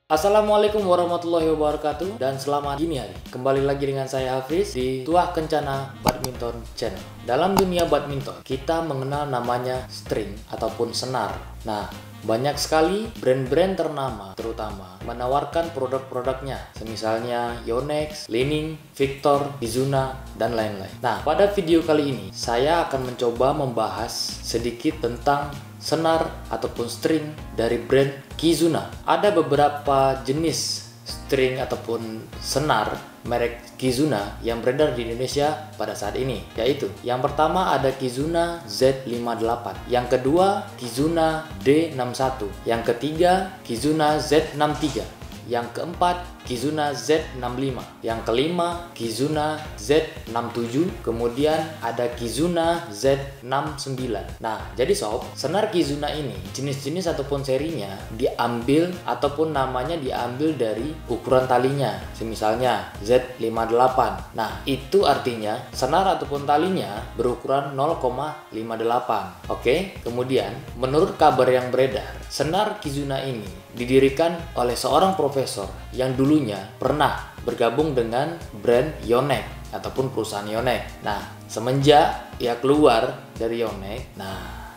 Assalamualaikum warahmatullahi wabarakatuh dan selamat dini hari. Kembali lagi dengan saya Hafiz di Tuah Kencana Badminton Channel. Dalam dunia badminton, kita mengenal namanya string ataupun senar. Nah, banyak sekali brand-brand ternama terutama menawarkan produk-produknya, semisalnya Yonex, Li-Ning, Victor, Kizuna, dan lain-lain. Nah, pada video kali ini saya akan mencoba membahas sedikit tentang senar ataupun string dari brand Kizuna. Ada beberapa jenis string ataupun senar merek Kizuna yang beredar di Indonesia pada saat ini, yaitu yang pertama ada Kizuna Z58, yang kedua Kizuna D61, yang ketiga Kizuna Z63, yang keempat Kizuna Z65, yang kelima Kizuna Z67, kemudian ada Kizuna Z69. Nah, jadi sob, senar Kizuna ini jenis-jenis ataupun serinya diambil ataupun namanya diambil dari ukuran talinya, misalnya Z58. Nah, itu artinya senar ataupun talinya berukuran 0,58. Oke, kemudian menurut kabar yang beredar, senar Kizuna ini didirikan oleh seorang profesor yang dulunya pernah bergabung dengan brand Yonex ataupun perusahaan Yonex. Nah, semenjak ia keluar dari Yonex,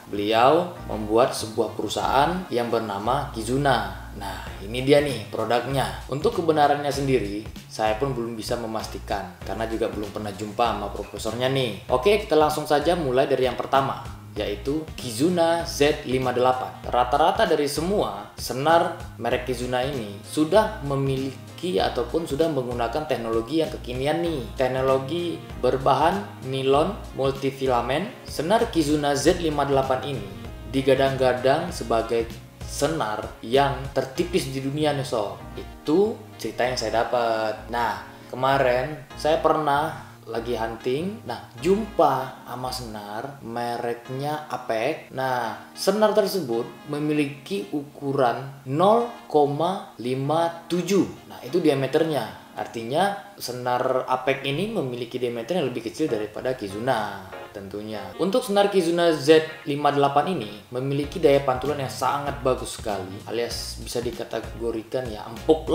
beliau membuat sebuah perusahaan yang bernama Kizuna. Nah, ini dia nih produknya. Untuk kebenarannya sendiri, saya pun belum bisa memastikan karena juga belum pernah jumpa sama profesornya nih. Oke, kita langsung saja mulai dari yang pertama, yaitu Kizuna Z58. Rata-rata dari semua senar merek Kizuna ini sudah memiliki ataupun sudah menggunakan teknologi yang kekinian nih. Teknologi berbahan nilon multifilament. Senar Kizuna Z58 ini digadang-gadang sebagai senar yang tertipis di dunia nih sob. Itu cerita yang saya dapat. Nah, kemarin saya pernah lagi hunting, jumpa sama senar mereknya Apec. Nah, senar tersebut memiliki ukuran 0,57. Nah, itu diameternya. Artinya senar Apec ini memiliki diameter yang lebih kecil daripada Kizuna tentunya. Untuk senar Kizuna Z58 ini memiliki daya pantulan yang sangat bagus sekali, alias bisa dikategorikan ya empuk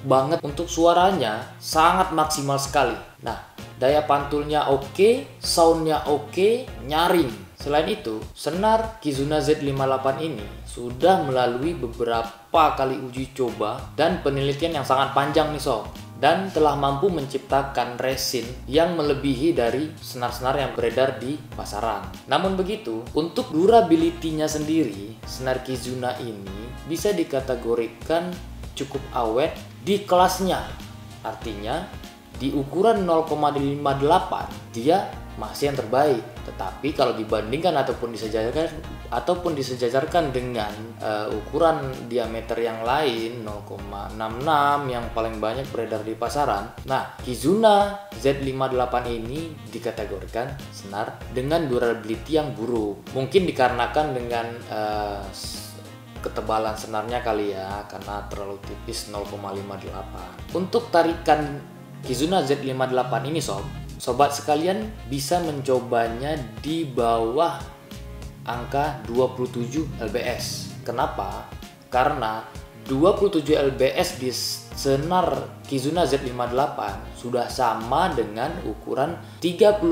banget. Untuk suaranya sangat maksimal sekali. Nah, daya pantulnya oke, soundnya oke, nyaring. Selain itu, senar Kizuna Z58 ini sudah melalui beberapa kali uji coba dan penelitian yang sangat panjang nih sob, dan telah mampu menciptakan resin yang melebihi dari senar-senar yang beredar di pasaran. Namun begitu, untuk durability-nya sendiri, senar Kizuna ini bisa dikategorikan cukup awet di kelasnya. Artinya, di ukuran 0,58 dia masih yang terbaik. Tetapi kalau dibandingkan ataupun disejajarkan dengan ukuran diameter yang lain 0,66 yang paling banyak beredar di pasaran, nah Kizuna Z58 ini dikategorikan senar dengan durability yang buruk. Mungkin dikarenakan dengan ketebalan senarnya kali ya, karena terlalu tipis 0,58. Untuk tarikan Kizuna Z58 ini sobat sekalian bisa mencobanya di bawah angka 27 lbs. Kenapa? Karena 27 lbs di senar Kizuna Z58 sudah sama dengan ukuran 32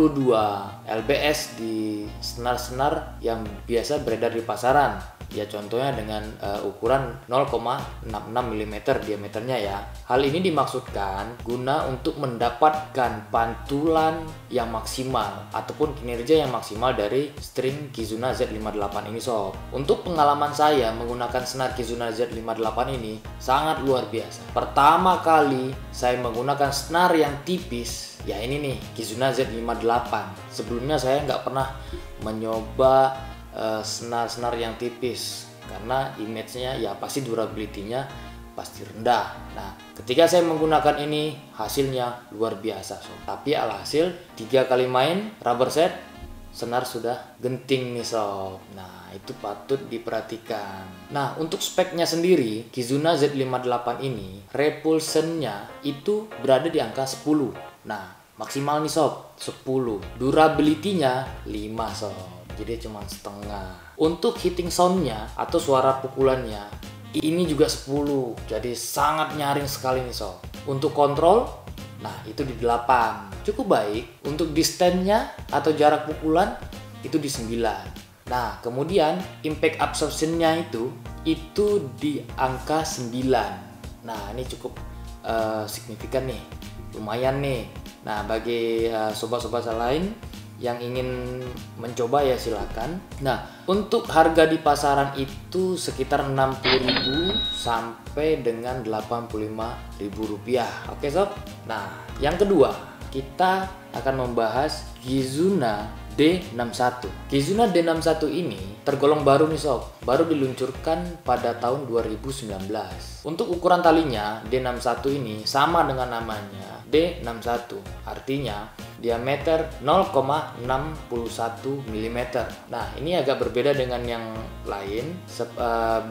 lbs di senar-senar yang biasa beredar di pasaran. Ya contohnya dengan ukuran 0,66 mm diameternya ya. Hal ini dimaksudkan guna untuk mendapatkan pantulan yang maksimal ataupun kinerja yang maksimal dari string Kizuna Z58 ini sob. Untuk pengalaman saya menggunakan senar Kizuna Z58 ini sangat luar biasa. Pertama kali saya menggunakan senar yang tipis, ya ini nih Kizuna Z58. Sebelumnya saya nggak pernah mencoba senar-senar yang tipis karena image-nya ya pasti durability-nya pasti rendah. Nah, ketika saya menggunakan ini hasilnya luar biasa sob. Tapi alhasil 3 kali main rubber set senar sudah genting nih sob. Nah, itu patut diperhatikan. Nah, untuk speknya sendiri Kizuna Z58 ini repulsion-nya itu berada di angka 10. Nah, maksimal nih sob 10. Durability-nya 5 sob. Jadi cuma setengah. Untuk hitting soundnya atau suara pukulannya ini juga 10. Jadi sangat nyaring sekali nih sob. Untuk kontrol, nah itu di 8. Cukup baik. Untuk distance-nya atau jarak pukulan itu di 9. Nah, kemudian impact absorption-nya itu di angka 9. Nah, ini cukup signifikan nih. Lumayan nih. Nah, bagi sobat-sobat lain yang ingin mencoba ya silakan. Nah, untuk harga di pasaran itu sekitar 60.000 sampai dengan 85.000 rupiah. Oke sob. Nah, yang kedua kita akan membahas Kizuna D61. Kizuna D61 ini tergolong baru nih sob, baru diluncurkan pada tahun 2019. Untuk ukuran talinya D61 ini sama dengan namanya D61, artinya diameter 0,61 mm. Nah, ini agak berbeda dengan yang lain,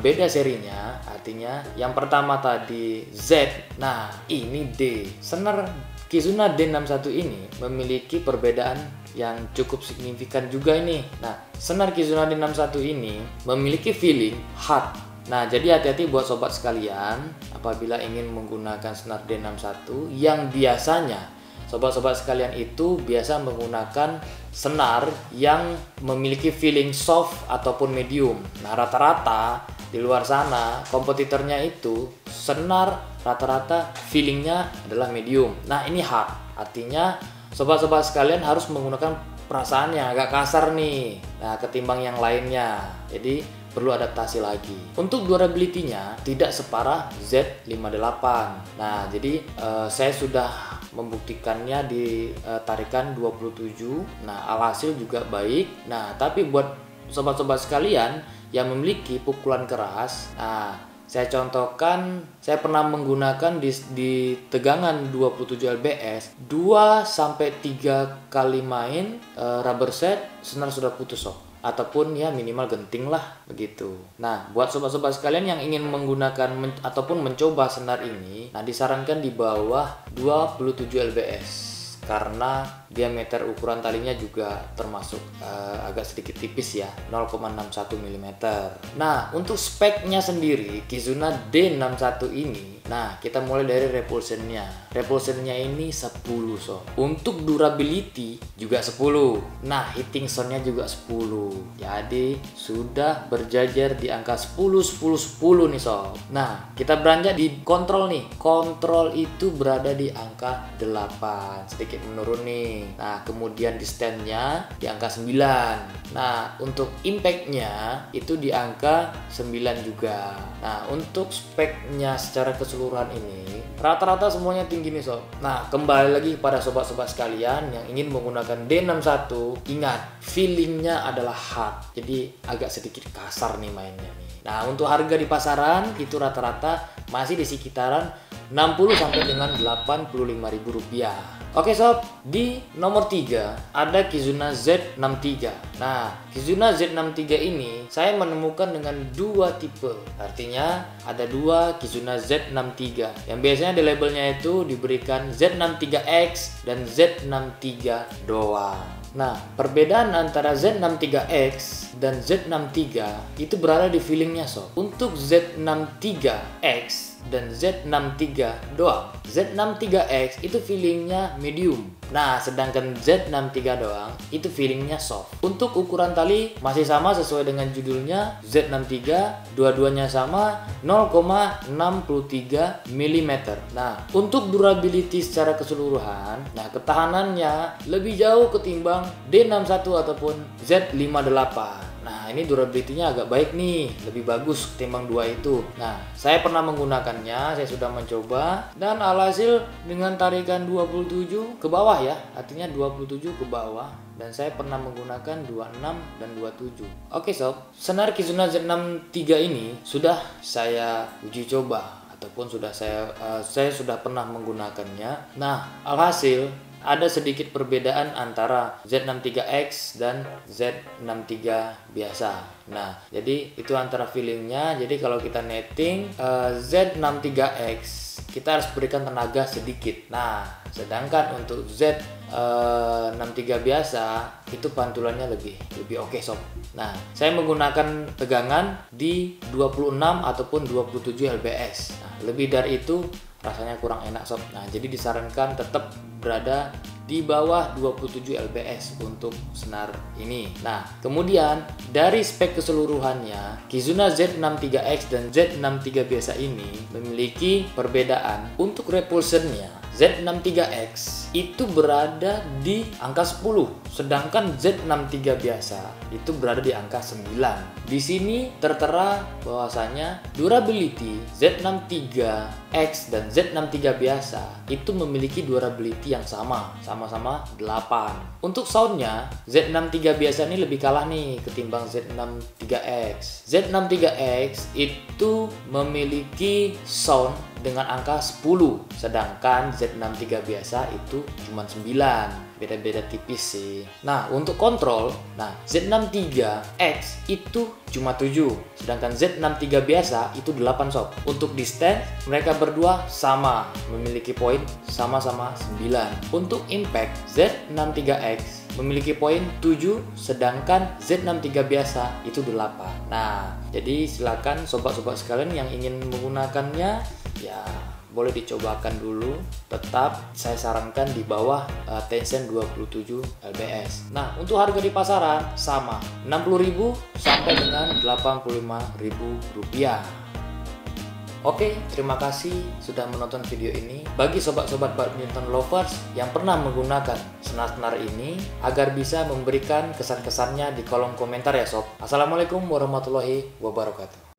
beda serinya, artinya yang pertama tadi Z, nah ini D. Senar Kizuna D61 ini memiliki perbedaan yang cukup signifikan juga ini. Nah, senar Kizuna D61 ini memiliki feeling hard. Nah, jadi hati-hati buat sobat sekalian apabila ingin menggunakan senar D61 yang biasanya sobat-sobat sekalian itu biasa menggunakan senar yang memiliki feeling soft ataupun medium. Nah, rata-rata di luar sana kompetitornya itu senar rata-rata feelingnya adalah medium. Nah, ini hard. Artinya sobat-sobat sekalian harus menggunakan perasaan yang agak kasar nih, nah ketimbang yang lainnya. Jadi perlu adaptasi lagi. Untuk durability-nya tidak separah Z58. Nah, jadi saya sudah membuktikannya di tarikan 27. Nah, alhasil juga baik. Nah, tapi buat sobat-sobat sekalian yang memiliki pukulan keras, nah saya contohkan, saya pernah menggunakan di tegangan 27 lbs 2-3 kali main rubber set, senar sudah putus sob, ataupun ya minimal genting lah begitu. Nah, buat sobat-sobat sekalian yang ingin menggunakan ataupun mencoba senar ini, nah disarankan di bawah 27 lbs karena diameter ukuran talinya juga termasuk agak sedikit tipis ya, 0,61 mm. Nah, untuk speknya sendiri Kizuna D61 ini, nah kita mulai dari repulsionnya. Repulsionnya ini 10 sob. Untuk durability juga 10. Nah, hitting zone-nya juga 10. Jadi sudah berjajar di angka 10 10 10 nih sob. Nah, kita beranjak di kontrol nih. Kontrol itu berada di angka 8, sedikit menurun nih. Nah, kemudian distance-nya di angka 9. Nah, untuk impact-nya itu di angka 9 juga. Nah, untuk speknya secara keseluruhan ini rata-rata semuanya tinggi nih sob. Nah, kembali lagi pada sobat-sobat sekalian yang ingin menggunakan D61, ingat feelingnya adalah hard, jadi agak sedikit kasar nih mainnya nih. Nah, untuk harga di pasaran itu rata-rata masih di sekitaran 60 sampai dengan 85.000 rupiah. Oke sob, di nomor 3 ada Kizuna Z63. Nah, Kizuna Z63 ini saya menemukan dengan dua tipe. Artinya ada dua Kizuna Z63 yang biasanya di labelnya itu diberikan Z63X dan Z63 doang. Nah, perbedaan antara Z63X dan Z63 itu berada di feelingnya sob. Untuk Z63X dan Z63 doang, Z63X itu feelingnya medium. Nah, sedangkan Z63 doang itu feelingnya soft. Untuk ukuran tali masih sama sesuai dengan judulnya Z63, dua-duanya sama 0,63 mm. Nah, untuk durability secara keseluruhan, nah ketahanannya lebih jauh ketimbang D61 ataupun Z58. Nah, ini durability-nya agak baik nih, lebih bagus ketimbang dua itu. Nah, saya pernah menggunakannya, saya sudah mencoba, dan alhasil dengan tarikan 27 ke bawah ya, artinya 27 ke bawah, dan saya pernah menggunakan 26 dan 27. Oke sob, senar Kizuna Z63 ini sudah saya uji coba ataupun sudah saya sudah pernah menggunakannya. Nah, alhasil ada sedikit perbedaan antara Z63X dan Z63 biasa. Nah, jadi itu antara feelingnya. Jadi kalau kita netting Z63X, kita harus berikan tenaga sedikit. Nah, sedangkan untuk Z 63 biasa itu pantulannya lebih oke sob. Nah, saya menggunakan tegangan di 26 ataupun 27 lbs. Nah, lebih dari itu rasanya kurang enak sob. Nah, jadi disarankan tetap berada di bawah 27 lbs untuk senar ini. Nah, kemudian dari spek keseluruhannya, Kizuna Z63X dan Z63 biasa ini memiliki perbedaan. Untuk repulsionnya, Z63X itu berada di angka 10, sedangkan Z63 biasa itu berada di angka 9. Di sini tertera bahwasanya durability Z63X dan Z63 biasa itu memiliki durability yang sama-sama 8. Untuk soundnya, Z63 biasa ini lebih kalah nih ketimbang Z63X. Z63X itu memiliki sound dengan angka 10, sedangkan Z63 biasa itu cuma 9. Beda-beda tipis sih. Nah, untuk kontrol, Z63X itu cuma 7, sedangkan Z63 biasa itu 8 sob. Untuk distance, mereka berdua sama, memiliki poin sama-sama 9. Untuk impact, Z63X memiliki poin 7, sedangkan Z63 biasa itu 8. Nah, jadi silakan sobat-sobat sekalian yang ingin menggunakannya, ya boleh dicobakan dulu. Tetap saya sarankan di bawah tension 27 lbs. Nah, untuk harga di pasaran sama 60.000 sampai dengan 85.000 rupiah. Oke, terima kasih sudah menonton video ini. Bagi sobat-sobat badminton lovers yang pernah menggunakan senar-senar ini, agar bisa memberikan kesan-kesannya di kolom komentar ya sob. Assalamualaikum warahmatullahi wabarakatuh.